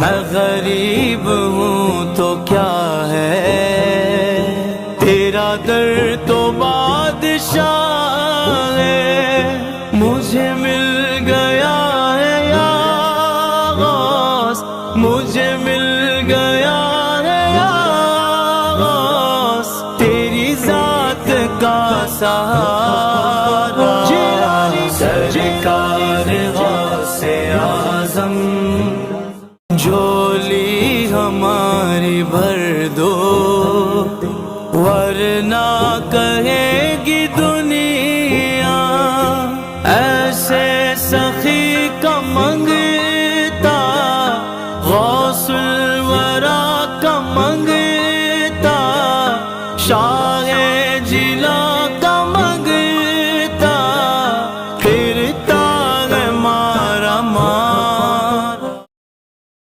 میں غریب ہوں تو کیا ہے، تیرا در تو بادشاہ ہے، مجھے مل گیا ہے یا غوث، مجھے مل گیا ہے یا غوث، تیری ذات کا سہارا، سرکار غوث اعظم، جھولی ہماری بھر دو، ورنہ کہے گی دنیا ایسے سخی کا منگتا غوث